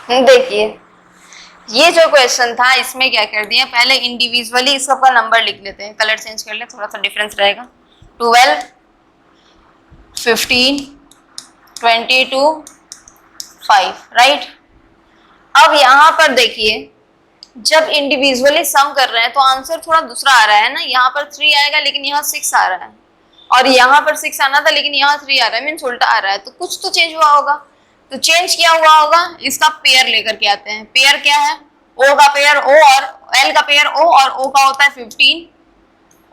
देखिए ये जो क्वेश्चन था इसमें क्या कर दिया, पहले इंडिविजुअली इसका नंबर लिख लेते हैं, कलर चेंज कर ले थोड़ा सा डिफरेंस रहेगा। 12 15 22 5। राइट, अब यहाँ पर देखिए जब इंडिविजुअली सम कर रहे हैं तो आंसर थोड़ा दूसरा आ रहा है ना, यहाँ पर 3 आएगा लेकिन यहाँ 6 आ रहा है, और यहाँ पर 6 आना था लेकिन यहाँ 3 आ रहा है, मीन्स उल्टा आ रहा है, तो कुछ तो चेंज हुआ होगा। तो चेंज किया हुआ होगा, इसका पेयर लेकर के आते हैं। पेयर क्या है, ओ का पेयर ओ और एल का पेयर ओ, और ओ का होता है 15,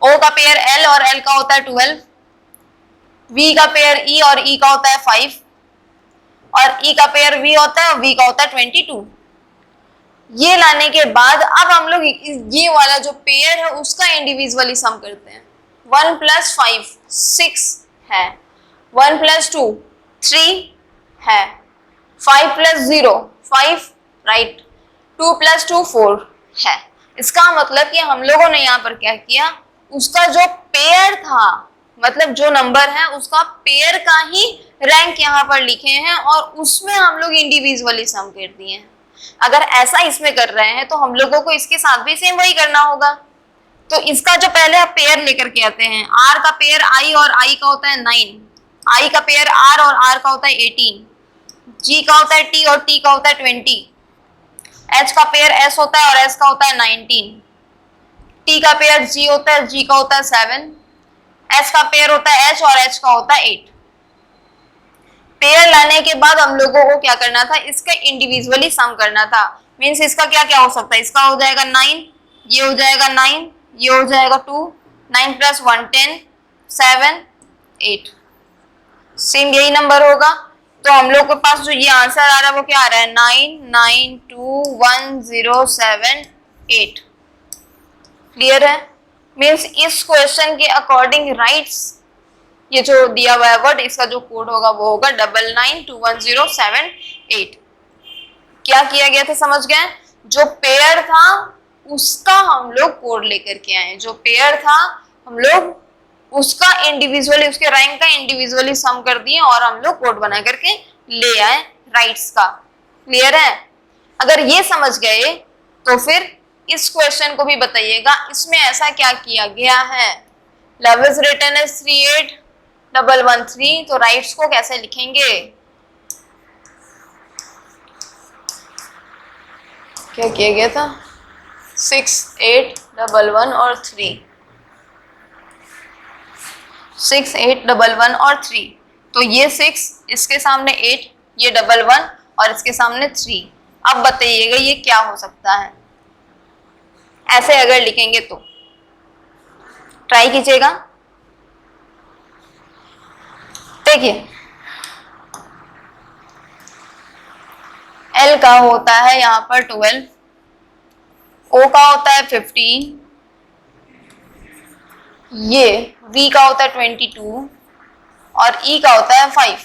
ओ का पेयर एल और एल का होता है 12, वी का पेयर ई और ई का होता है 5, और ई का पेयर वी होता है, वी का होता है 22। ये लाने के बाद अब हम लोग ये वाला जो पेयर है उसका इंडिविजुअली सम करते हैं। 1 + 5 6 है, 1 + 2 3 है, 5 + 0 5, राइट, 2 + 2 4 है। इसका मतलब कि हम लोगों ने यहाँ पर क्या किया, उसका जो पेयर था, मतलब जो नंबर है उसका पेयर का ही रैंक यहाँ पर लिखे हैं और उसमें हम लोग इंडिविजुअली सम कर दिए हैं। अगर ऐसा इसमें कर रहे हैं तो हम लोगों को इसके साथ भी सेम वही करना होगा। तो इसका जो पहले आप पेयर लेकर के आते हैं, आर का पेयर आई और आई का होता है 9, आई का पेयर आर और आर का होता है 18, जी का होता है टी और टी का होता है 20, एच का पेयर एस होता है और एस का होता है 19, टी का पेयर जी होता है, जी का होता है 7, एस का पेयर होता है एच और एच का होता है 8। पेयर लाने के बाद हम लोगों को क्या करना था, इसका इंडिविजुअली सम करना था। मीन्स इसका क्या क्या हो सकता है, इसका हो जाएगा 9, ये हो जाएगा 9, ये हो जाएगा 2, 9 + 1 10, 7 8, सेम यही नंबर होगा। तो हम लोग के पास जो ये आंसर आ रहा है वो क्या आ रहा है, 9 9 2 1 0 7 8। क्लियर है, मीन्स इस क्वेश्चन के अकॉर्डिंग राइट्स ये जो दिया हुआ है वर्ड, इसका जो कोड होगा वो होगा 992107 क्या किया गया था समझ गए? जो पेयर था उसका हम लोग कोड लेकर के आए, जो पेयर था हम लोग उसका इंडिविजुअली, उसके रैंक का इंडिविजुअली सम कर दिए और हम लोग कोड बना करके ले आए राइट्स का। क्लियर है? अगर ये समझ गए तो फिर इस क्वेश्चन को भी बताइएगा, इसमें ऐसा क्या किया गया है। लव इज रिटन एज 38113, तो राइट्स को कैसे लिखेंगे? क्या किया गया था? 6811 और 3, 6811 और 3, तो ये 6, इसके सामने 8, ये 11 और इसके सामने 3। अब बताइएगा ये क्या हो सकता है? ऐसे अगर लिखेंगे तो ट्राई कीजिएगा। देखिए L का होता है यहाँ पर 12, O का होता है 15, ये V का होता है 22 और E का होता है 5।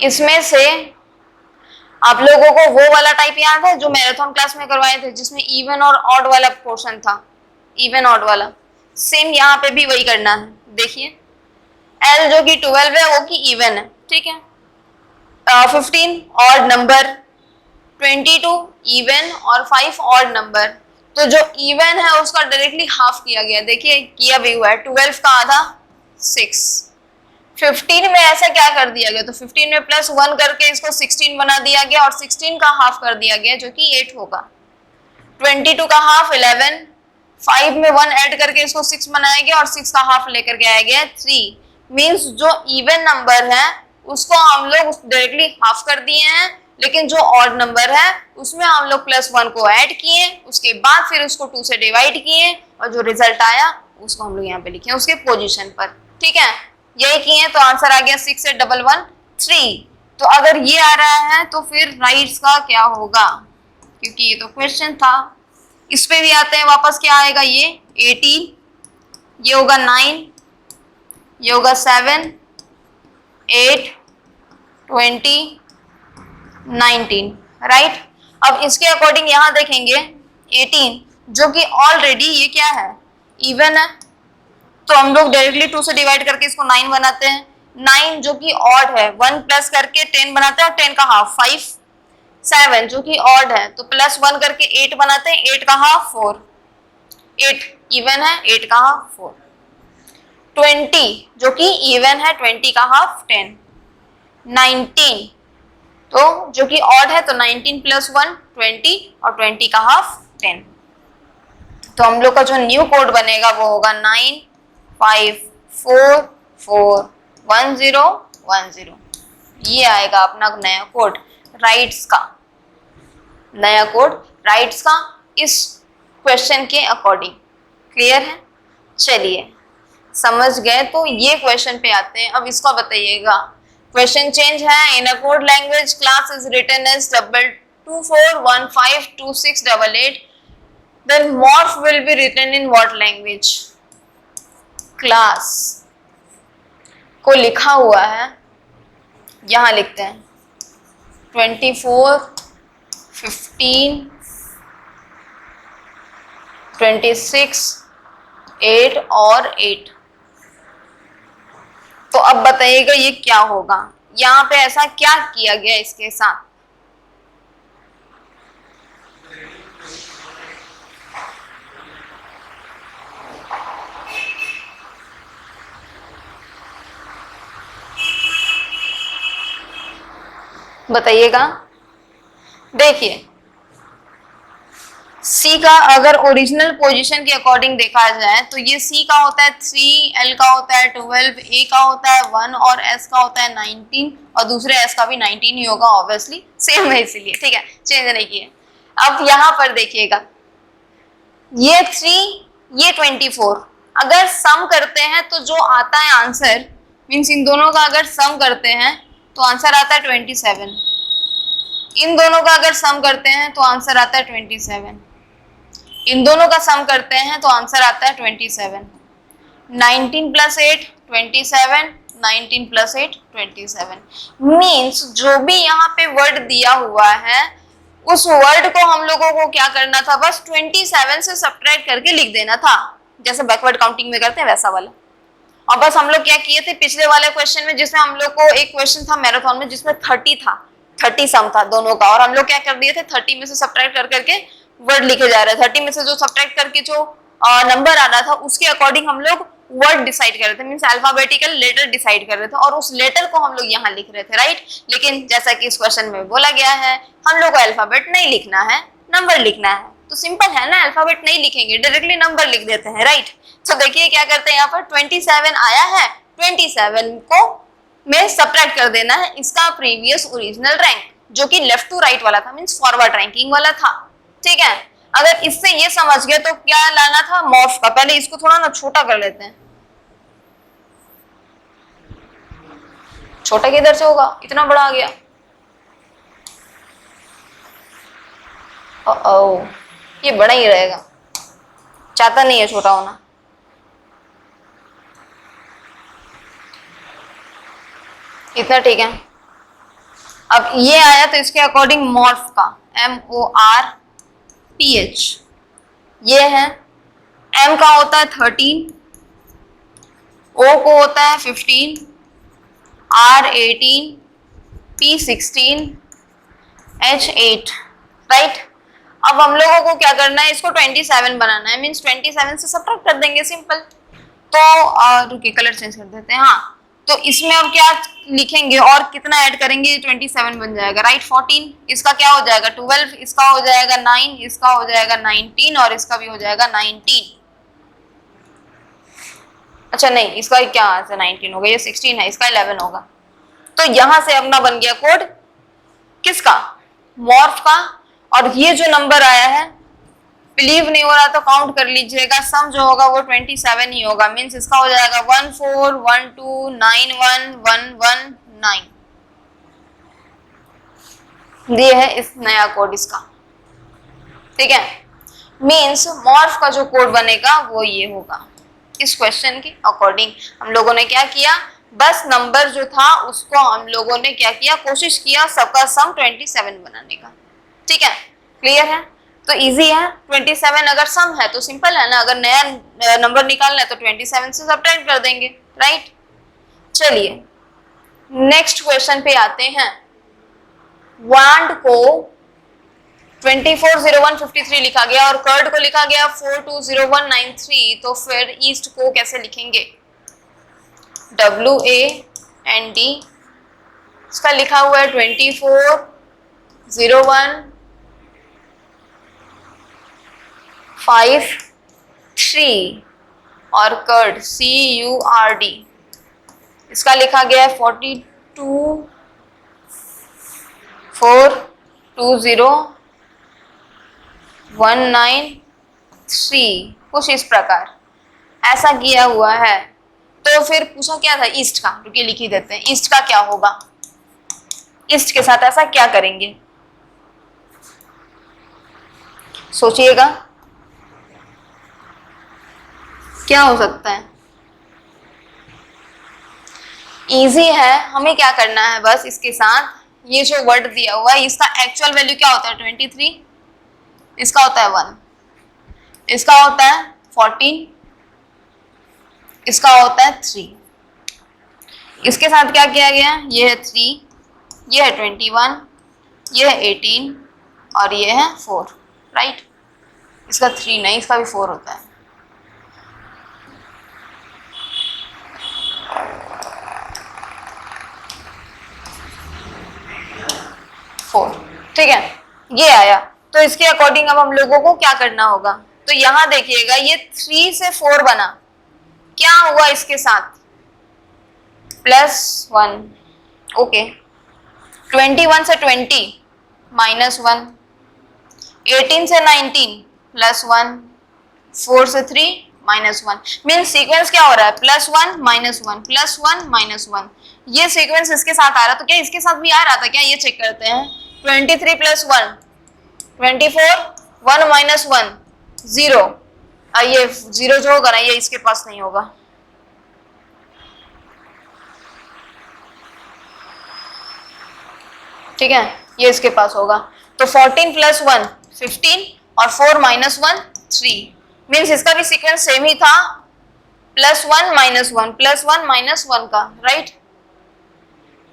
इसमें से आप लोगों को वो वाला टाइप याद है जो मैराथन क्लास में करवाए थे, जिसमें इवन और ऑड वाला पोर्शन था, इवन ऑड वाला। सेम यहाँ पे भी वही करना है। देखिए L जो कि 12 है वो की इवन है, ठीक है। 15 ऑड नंबर, 22 इवन और 5 ऑड नंबर। तो जो इवन है उसका डायरेक्टली हाफ किया गया, देखिए किया भी हुआ है। 12 का आधा 6। 15 में ऐसा क्या कर दिया गया, तो 15 में +1 करके इसको 16 बना दिया गया और 16 का हाफ कर दिया गया जो कि 8 होगा। 22 का हाफ 11, 5 में 1 ऐड करके इसको 6 बनाया गया और 6 का हाफ लेकर के आया गया 3। मींस जो इवन नंबर है उसको हम लोग डायरेक्टली हाफ कर दिए हैं, लेकिन जो ऑड नंबर है उसमें हम लोग +1 को ऐड किए, उसके बाद फिर उसको 2 से डिवाइड किए और जो रिजल्ट आया उसको हम लोग यहाँ पे लिखे उसके पोजीशन पर, ठीक है। यही किए तो आंसर आ गया 6811 तो अगर ये आ रहा है तो फिर राइट्स का क्या होगा, क्योंकि ये तो क्वेश्चन था। इस पे भी आते हैं वापस, क्या आएगा ये 18, ये होगा 9, ये होगा 7, 8, 20, 19, राइट। अब इसके अकॉर्डिंग यहाँ देखेंगे 18 जो कि ऑलरेडी ये क्या है, इवन है, तो हम लोग डायरेक्टली 2 से डिवाइड करके इसको 9 बनाते हैं। 9 जो कि ऑड है, 1 प्लस करके 10 बनाते हैं और 10 का हाफ 5। 7 जो कि ऑड है तो +1 करके 8 बनाते हैं, 8 का हाफ 4। 8 इवन है, 8 का हाफ 4। 20 जो कि इवन है, 20 का हाफ 10। 19 तो जो कि ऑड है तो 19 + 1 20 और 20 का हाफ 10। तो हम लोग का जो न्यू कोड बनेगा वो होगा 95441010। ये आएगा अपना नया कोड राइट्स का, नया कोड राइट्स का इस क्वेश्चन के अकॉर्डिंग। क्लियर है? चलिए समझ गए तो ये क्वेश्चन पे आते हैं। अब इसका बताइएगा, क्वेश्चन चेंज है। In a code language class is written as 24152688, then morph will be written in what language? Class को लिखा हुआ है, यहां लिखते हैं 24, 15, 26, 8 और 8। तो अब बताइएगा ये क्या होगा, यहाँ पे ऐसा क्या किया गया इसके साथ। बताइएगा। देखिए C का अगर ओरिजिनल पोजीशन के अकॉर्डिंग देखा जाए तो ये C का होता है 3, L का होता है 12, A का होता है 1 और S का होता है 19 और दूसरे S का भी 19 ही होगा, ऑब्वियसली सेम है इसीलिए, ठीक है, चेंज नहीं किए। अब यहाँ पर देखिएगा ये 3, ये 24, अगर सम करते हैं तो जो आता है आंसर, मीन्स इन दोनों का अगर सम करते हैं तो आंसर आता है 27। इन दोनों का अगर सम करते हैं तो आंसर आता है 27। इन दोनों का सम करते हैं तो आंसर आता है 27। 19 प्लस 8 27, 19 प्लस 8 27। मीन्स जो भी यहाँ पे वर्ड दिया हुआ है उस वर्ड को हम लोगों को क्या करना था, बस 27 से सब्ट्रैक्ट करके लिख देना था, जैसे बैकवर्ड काउंटिंग में करते हैं वैसा वाला। और बस हम लोग क्या किए थे पिछले वाले क्वेश्चन में, जिसमें हम लोग को एक क्वेश्चन था मैराथन में जिसमें 30 था, 30 सम था दोनों का, और हम लोग क्या कर दिए थे 30 में से सब्ट्रैक्ट कर करके वर्ड लिखे जा रहे थे। 30 में से जो सब्ट्रैक्ट करके जो नंबर आ रहा था उसके अकॉर्डिंग हम लोग वर्ड डिसाइड कर रहे थे, मींस अल्फाबेटिकल लेटर डिसाइड कर रहे थे, और उस लेटर को हम लोग यहाँ लिख रहे थे, राइट। लेकिन जैसा कि इस क्वेश्चन में बोला गया है हम लोग को अल्फाबेट नहीं लिखना है, नंबर लिखना है। तो सिंपल है ना, अल्फाबेट नहीं लिखेंगे, डायरेक्टली नंबर लिख देते हैं, राइट। तो देखिए क्या करते हैं, यहाँ पर 27 आया है, 27 को में सब्ट्रैक्ट कर देना है इसका प्रीवियस ओरिजिनल रैंक, जो कि लेफ्ट टू राइट वाला था, मींस फॉरवर्ड रैंकिंग वाला था, ठीक है। अगर इससे ये समझ गए तो क्या लाना था, मॉर्फ का। पहले इसको थोड़ा ना छोटा कर लेते हैं, छोटा किधर से होगा, इतना बड़ा आ गया। ओ ये बड़ा ही रहेगा, चाहता नहीं है छोटा होना। इतना ठीक है। अब ये आया तो इसके अकॉर्डिंग मॉर्फ का MORPH ये है, M का होता है 13, O को होता है 15, R 18, P 16, H 8, राइट। अब हम लोगों को क्या करना है, इसको 27 बनाना है, मींस 27 से सब्ट्रैक्ट कर देंगे, सिंपल। तो रुकिए कलर चेंज कर देते हैं, हाँ। तो इसमें अब क्या लिखेंगे और कितना ऐड करेंगे, 27 बन जाएगा, राइट। 14, इसका क्या हो जाएगा 12, इसका हो जाएगा 9, इसका हो जाएगा 19 और इसका भी हो जाएगा 19। अच्छा नहीं, इसका क्या 19 होगा, ये 16 है, इसका 11 होगा। तो यहां से अपना बन गया कोड किसका, मॉर्फ का। और ये जो नंबर आया है, बिलीव नहीं हो रहा तो काउंट कर लीजिएगा, सम जो होगा वो 27 ही होगा, मींस इसका हो जाएगा 1412911119। ये है इस नया कोड इसका, ठीक है। मींस मॉर्फ का जो कोड बनेगा वो ये होगा। इस क्वेश्चन के अकॉर्डिंग हम लोगों ने क्या किया, बस नंबर जो था उसको हम लोगों ने क्या किया, कोशिश किया सबका सम 27 बनाने का, ठीक है। क्लियर है, तो इजी है। 27 अगर सम है तो सिंपल है ना, अगर नया नंबर निकालना है तो 27 से सब्ट्रैक्ट कर देंगे, राइट। चलिए नेक्स्ट क्वेश्चन पे आते हैं। वांड को 240153 लिखा गया और कर्ड को लिखा गया 420193, तो फिर ईस्ट को कैसे लिखेंगे, WAND, इसका लिखा हुआ है 240153 और कर्ड CURD, इसका लिखा गया है 4242019 कुछ इस प्रकार ऐसा किया हुआ है। तो फिर पूछा क्या था ईस्ट का, रुकिए लिख ही देते हैं, ईस्ट का क्या होगा, ईस्ट के साथ ऐसा क्या करेंगे, सोचिएगा क्या हो सकता है। इजी है, हमें क्या करना है, बस इसके साथ ये जो वर्ड दिया हुआ है इसका एक्चुअल वैल्यू क्या होता है 23, इसका होता है 1, इसका होता है 14, इसका होता है 3, इसके साथ क्या किया गया, ये है 3, ये है 21, ये है 18 और ये है 4, राइट। इसका 3 नहीं, इसका भी 4 होता है। ठीक है, ये आया। तो इसके अकॉर्डिंग अब हम लोगों को क्या करना होगा, तो यहां देखिएगा ये 3 से 4 बना, क्या हुआ इसके साथ +1, ओके। 21 से 20 -1, 18 से 19 +1, 4 से 3 -1, मीन्स सीक्वेंस क्या हो रहा है +1 -1 +1 -1, ये सीक्वेंस इसके साथ आ रहा। तो क्या इसके साथ भी आ रहा था क्या, ये चेक करते हैं। 23 + 1 24, 1 - 1 0, ये 0 जो होगा ना ये इसके पास नहीं होगा, ठीक है, ये इसके पास होगा। तो 14 प्लस 1 15 और 4 माइनस 1 3, मीन्स इसका भी सीक्वेंस सेम ही था, प्लस 1 माइनस 1 प्लस 1 माइनस 1 का, राइट।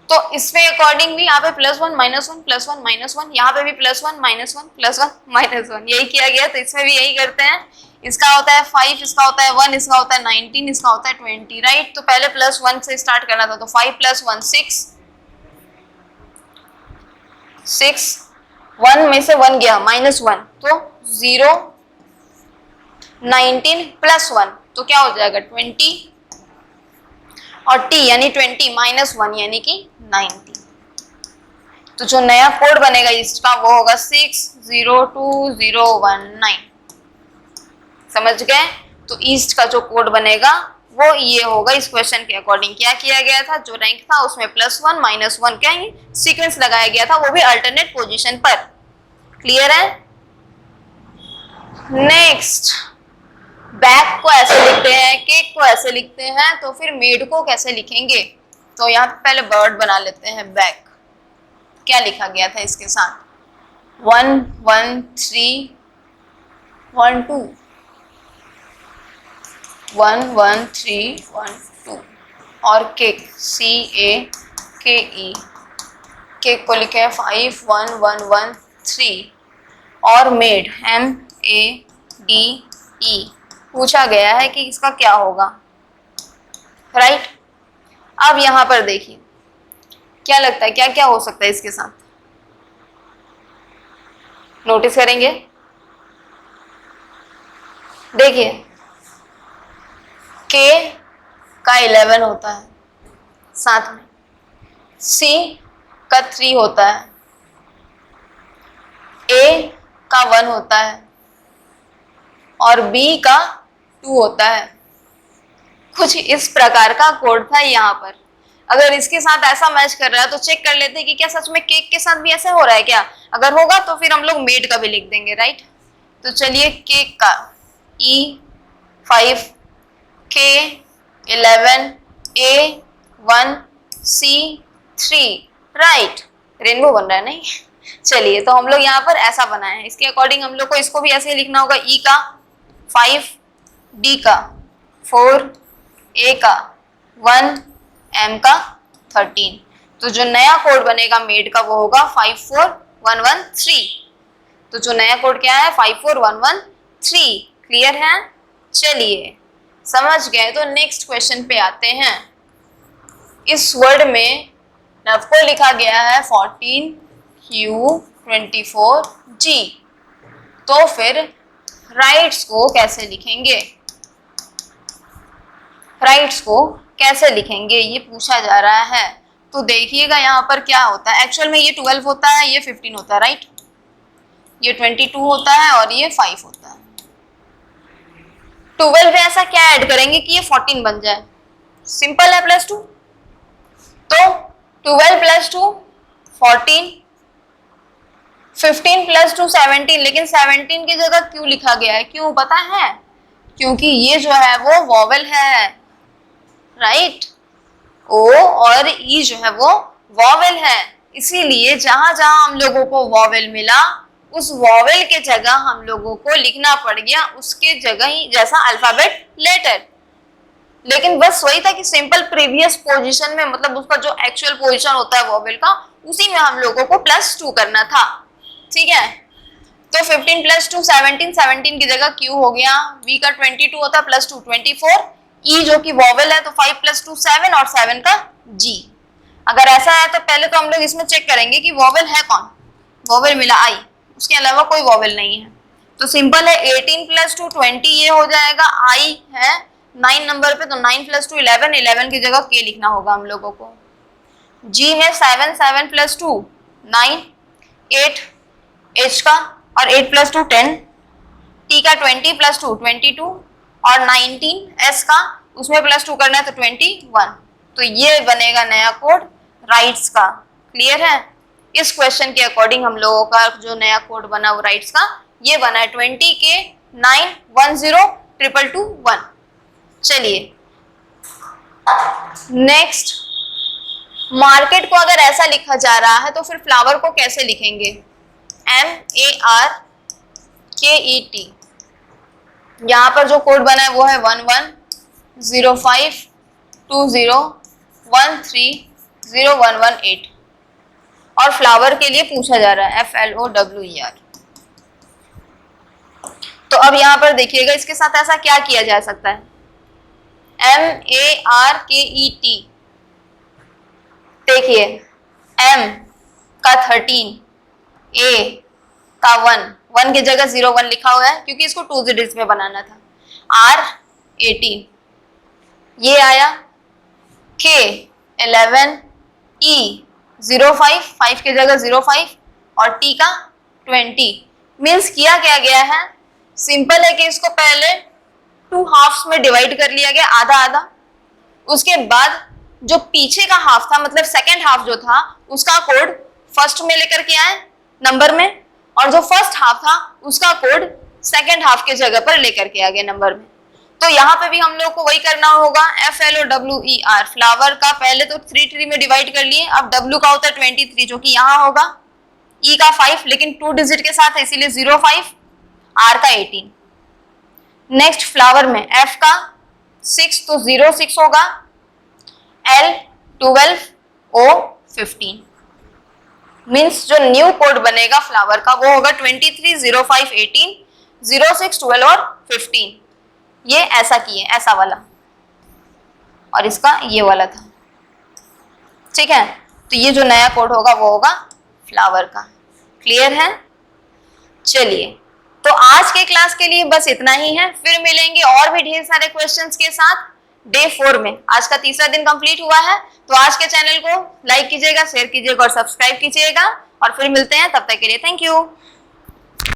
तो इसमें अकॉर्डिंग भी यहाँ पे प्लस 1 माइनस 1 प्लस 1 माइनस 1, यहाँ पे भी प्लस 1 माइनस 1 प्लस 1 माइनस 1, यही किया गया। तो इसमें भी यही करते हैं, इसका होता है 5, इसका होता है 1, इसका होता है 19, इसका होता है 20, राइट। तो पहले प्लस 1 से स्टार्ट करना था, तो 5 प्लस 1 6, 1 में से 1 गया माइनस 1, तो 0, 19 प्लस 1 तो क्या हो जाएगा 20, और t यानी 20 माइनस 1 यानी कि 90। तो जो नया कोड बनेगा इसका वो होगा 602019। समझ गए? तो ईस्ट का जो कोड बनेगा वो ये होगा। इस क्वेश्चन के अकॉर्डिंग क्या किया गया था, जो रैंक था उसमें प्लस 1 माइनस 1 क्या सीक्वेंस लगाया गया था, वो भी अल्टरनेट पोजीशन पर। क्लियर है? नेक्स्ट, बैग को ऐसे लिखते हैं, केक को ऐसे लिखते हैं, तो फिर मेड को कैसे लिखेंगे? तो यहाँ पे पहले वर्ड बना लेते हैं बैग। क्या लिखा गया था इसके साथ? 1 1 3 1 2, 1 1 3 1 2, और केक CAKE, केक को लिखे हैं 5 1 1 1 3, और मेड MADE पूछा गया है कि इसका क्या होगा, राइट। अब यहाँ पर देखिए क्या लगता है, क्या क्या हो सकता है इसके साथ, नोटिस करेंगे। देखिए K का 11 होता है, साथ में C का 3 होता है, A का 1 होता है, और B का 2 होता है। कुछ इस प्रकार का कोड था यहाँ पर। अगर इसके साथ ऐसा मैच कर रहा है तो चेक कर लेते हैं कि क्या सच में केक के साथ भी ऐसा हो रहा है क्या। अगर होगा तो फिर हम लोग मेड का भी लिख देंगे, राइट। तो चलिए केक का E5 K11 A1 C3, right. Rainbow बन रहा है नहीं। चलिए तो हम लोग यहाँ पर ऐसा बनाए हैं, इसके अकॉर्डिंग हम लोग को इसको भी ऐसे ही लिखना होगा। E का 5, D का 4, A का 1, M का 13। तो जो नया कोड बनेगा मेड का वो होगा 54113। तो जो नया कोड क्या है 54113। क्लियर है? चलिए समझ गए। तो नेक्स्ट क्वेश्चन पे आते हैं। इस वर्ड में नव को लिखा गया है 14Q24G। तो फिर राइट्स को कैसे लिखेंगे, राइट्स को कैसे लिखेंगे ये पूछा जा रहा है। तो देखिएगा यहाँ पर क्या होता है। एक्चुअल में ये 12 होता है, ये 15 होता है, राइट। ये 22 होता है और ये 5 होता है। 12 में ऐसा क्या ऐड करेंगे कि ये 14 बन जाए? सिंपल है, +2। तो 12 + 2 14, 15 + 2 17। लेकिन 17 की जगह क्यों लिखा गया है, क्यों पता है? क्योंकि ये जो है वो वॉवेल है, राइट। ओ और ई जो है वो वॉवेल है, इसीलिए जहां जहां हम लोगों को वॉवेल मिला उस वॉवेल के जगह हम लोगों को लिखना पड़ गया उसके जगह ही जैसा अल्फाबेट लेटर। लेकिन बस वही था कि सिंपल प्रीवियस पोजीशन में, मतलब उसका जो एक्चुअल पोजीशन होता है वॉवेल का, उसी में हम लोगों को +2 करना था। ठीक है। तो 15 + 2 17, 17 की जगह क्यू हो गया। वी का 22 होता है, +2 24। ई जो कि वॉवेल है तो 5 + 2 7, और 7 का जी। अगर ऐसा है तो पहले तो हम लोग इसमें चेक करेंगे कि वॉवेल है कौन। वॉवेल मिला आई, उसके अलावा कोई वॉवेल नहीं है। तो सिंपल है 18 + 2 20 ये हो जाएगा। आई है 9 नंबर पे, तो 9 + 2 11, 11 की जगह के लिखना होगा हम लोगों को। जी में 7, 7 + 2 9, 8 एच का, और 8 + 2 10। टी का 20 + 2 22, और 19 एस का, उसमें +2 करना है तो 21। तो ये बनेगा नया कोड राइट्स का। क्लियर है? इस क्वेश्चन के अकॉर्डिंग हम लोगों का जो नया कोड बना वो राइट्स का ये बना है 20K910221। चलिए नेक्स्ट मार्केट को अगर ऐसा लिखा जा रहा है तो फिर फ्लावर को कैसे लिखेंगे? MARKET। यहाँ पर जो कोड बना है वो है 110520130118 और फ्लावर के लिए पूछा जा रहा है FLOWER। तो अब यहाँ पर देखिएगा इसके साथ ऐसा क्या किया जा सकता है? MARKET, देखिए M का 13, A का 1 की जगह 01 लिखा हुआ है क्योंकि इसको 2 डिजिट्स में बनाना था। R 18 ये आया, K 11, E 05 5 की जगह 05 और T का 20। मीन्स किया क्या गया है? सिंपल है कि इसको पहले 2 हाफ्स में डिवाइड कर लिया गया, आधा आधा। उसके बाद जो पीछे का हाफ था मतलब सेकेंड हाफ जो था उसका कोड फर्स्ट में लेकर के आए नंबर में, और जो फर्स्ट हाफ था उसका कोड सेकेंड हाफ के जगह पर लेकर के आ गए नंबर में। तो यहाँ पे भी हम लोग को वही करना होगा, FLOWER। फ्लावर का पहले तो 3 में डिवाइड कर लिए, अब W का होता है 23 जो कि यहाँ होगा, E का 5 लेकिन 2 डिजिट के साथ है इसीलिए 05, R का 18। नेक्स्ट फ्लावर में F का 6 तो 06 होगा, L 12, O 15। मीन्स जो न्यू कोड बनेगा फ्लावर का वो होगा 23, 05, 18, 06, 12 और 15। ये ऐसा किए, ऐसा वाला, और इसका ये वाला था, ठीक है। तो ये जो नया कोड होगा वो होगा फ्लावर का। क्लियर है? चलिए, तो आज के क्लास के लिए बस इतना ही है, फिर मिलेंगे और भी ढेर सारे क्वेश्चंस के साथ डे 4 में। आज का तीसरा दिन कंप्लीट हुआ है, तो आज के चैनल को लाइक कीजिएगा, शेयर कीजिएगा और सब्सक्राइब कीजिएगा, और फिर मिलते हैं, तब तक के लिए थैंक यू।